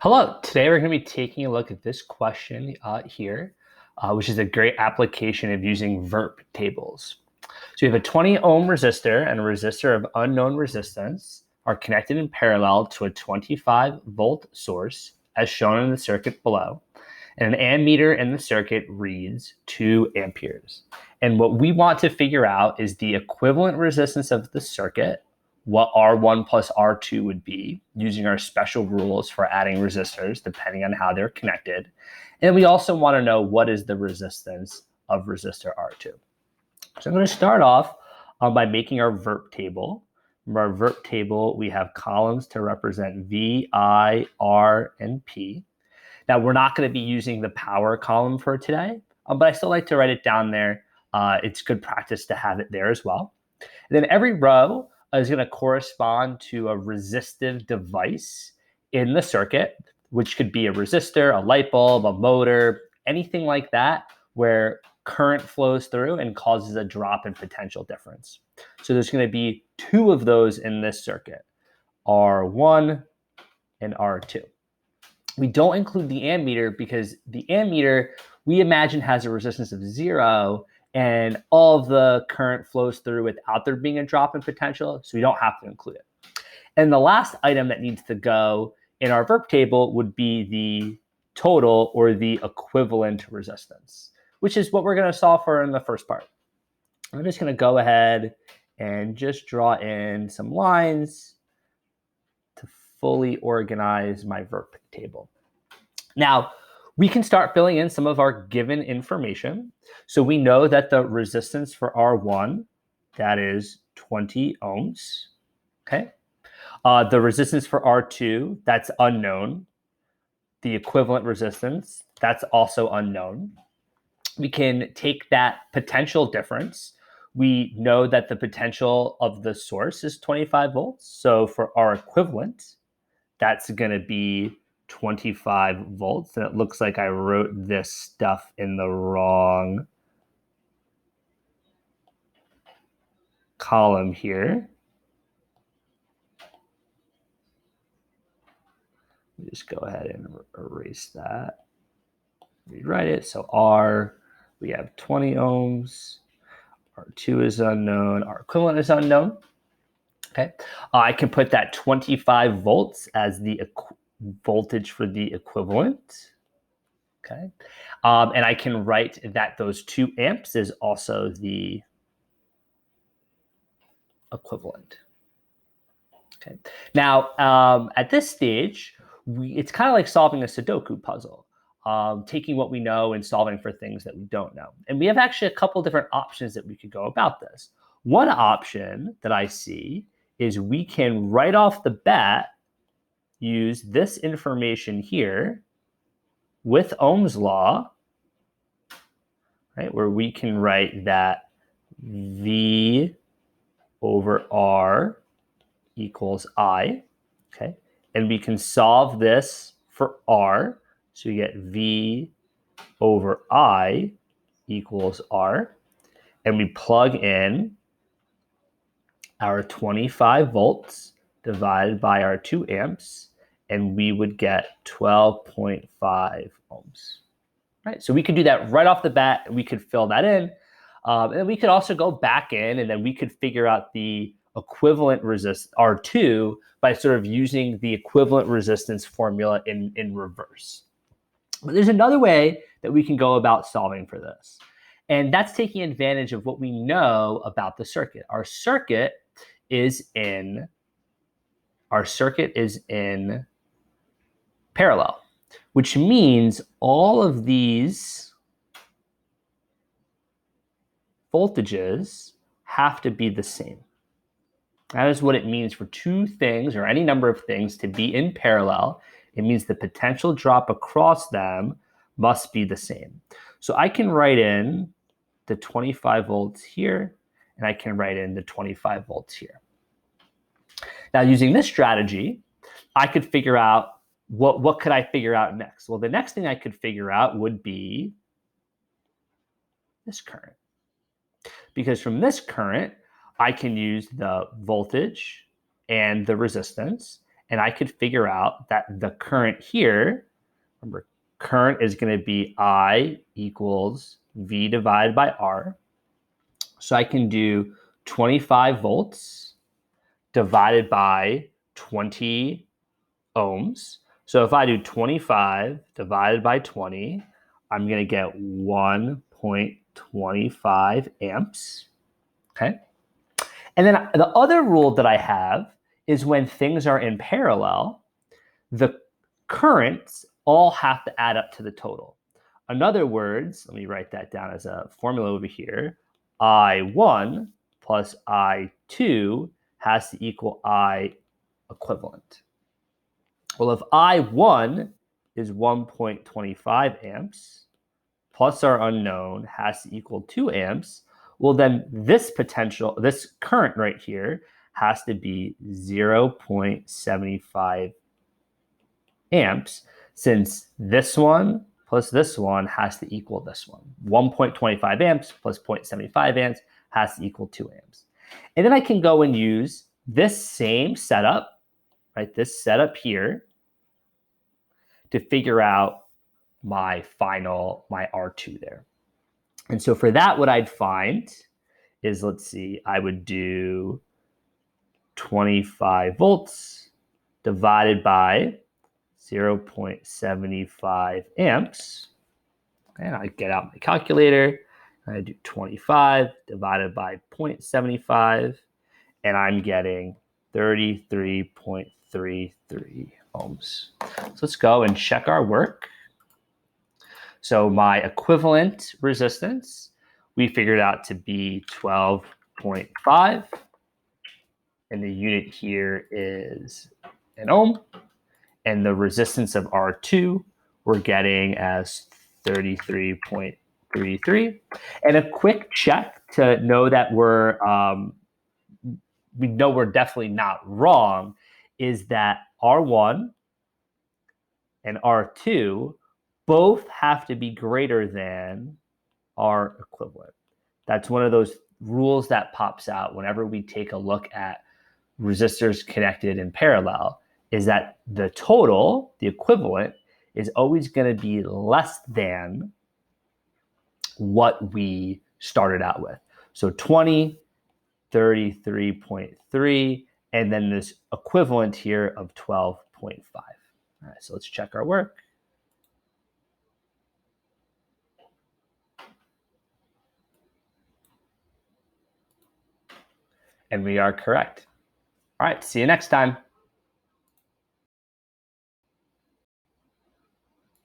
Hello, today we're going to be taking a look at this question here, which is a great application of using VIRP tables. So we have a 20 ohm resistor and a resistor of unknown resistance are connected in parallel to a 25 volt source as shown in the circuit below. And an ammeter in the circuit reads 2 amperes. And what we want to figure out is the equivalent resistance of the circuit, what R1 plus R2 would be, using our special rules for adding resistors depending on how they're connected. And we also want to know what is the resistance of resistor R2. So I'm going to start off by making our VIRP table. From our VIRP table, we have columns to represent V, I, R, and P. Now, we're not going to be using the power column for today, but I still like to write it down there. It's good practice to have it there as well. And then every row is going to correspond to a resistive device in the circuit, which could be a resistor, a light bulb, a motor, anything like that, where current flows through and causes a drop in potential difference. So there's going to be 2 of those in this circuit, R1 and R2. We don't include the ammeter because the ammeter, we imagine, has a resistance of 0, and all of the current flows through without there being a drop in potential, so we don't have to include it. And the last item that needs to go in our VIRP table would be the total or the equivalent resistance, which is what we're going to solve for in the first part. I'm just going to go ahead and just draw in some lines to fully organize my VIRP table. Now, we can start filling in some of our given information. So we know that the resistance for R1, that is 20 ohms, okay? The resistance for R2, that's unknown. The equivalent resistance, that's also unknown. We can take that potential difference. We know that the potential of the source is 25 volts. So for our equivalent, that's going to be 25 volts. And it looks like I wrote this stuff in the wrong column here. Let me just go ahead and erase that. Rewrite it. So R, we have 20 ohms. R2 is unknown. R equivalent is unknown. Okay. I can put that 25 volts as the voltage for the equivalent. Okay. And I can write that those 2 amps is also the equivalent. Okay. Now, at this stage, it's kind of like solving a Sudoku puzzle, taking what we know and solving for things that we don't know. And we have actually a couple different options that we could go about this. One option that I see is we can right off the bat use this information here with Ohm's law, right, where we can write that V over R equals I, okay? And we can solve this for R. So we get V over I equals R. And we plug in our 25 volts divided by our 2 amps, and we would get 12.5 ohms. Right? So we could do that right off the bat. We could fill that in. And we could also go back in, and then we could figure out the equivalent resistance, R2, by sort of using the equivalent resistance formula in reverse. But there's another way that we can go about solving for this. And that's taking advantage of what we know about the circuit. Our circuit is in parallel, which means all of these voltages have to be the same. That is what it means for 2 things or any number of things to be in parallel. It means the potential drop across them must be the same. So I can write in the 25 volts here, and I can write in the 25 volts here. Now, using this strategy, I could figure out what could I figure out next? Well, the next thing I could figure out would be this current. Because from this current, I can use the voltage and the resistance, And I could figure out that the current here, remember, current is going to be I equals V divided by R. So I can do 25 volts divided by 20 ohms. So if I do 25 divided by 20, I'm going to get 1.25 amps. Okay. And then the other rule that I have is when things are in parallel, the currents all have to add up to the total. In other words, let me write that down as a formula over here. I1 plus I2 has to equal I equivalent. Well, if I1 is 1.25 amps plus our unknown has to equal 2 amps, well, then this current right here has to be 0.75 amps, since this one plus this one has to equal this one. 1.25 amps plus 0.75 amps has to equal 2 amps. And then I can go and use this same setup, right? This setup here to figure out my R2 there. And so for that, what I'd find is, let's see, I would do 25 volts divided by 0.75 amps. And I get out my calculator. I do 25 divided by 0.75, and I'm getting 33.33 ohms. So let's go and check our work. So my equivalent resistance, we figured out to be 12.5. And the unit here is an ohm. And the resistance of R2, we're getting as 33.33. And a quick check to know that we know we're definitely not wrong is that R1 and R2 both have to be greater than R equivalent. That's one of those rules that pops out whenever we take a look at resistors connected in parallel, is that the total, the equivalent, is always going to be less than what we started out with. So 20, 33.3, and then this equivalent here of 12.5. All right, so let's check our work. And we are correct. All right, see you next time.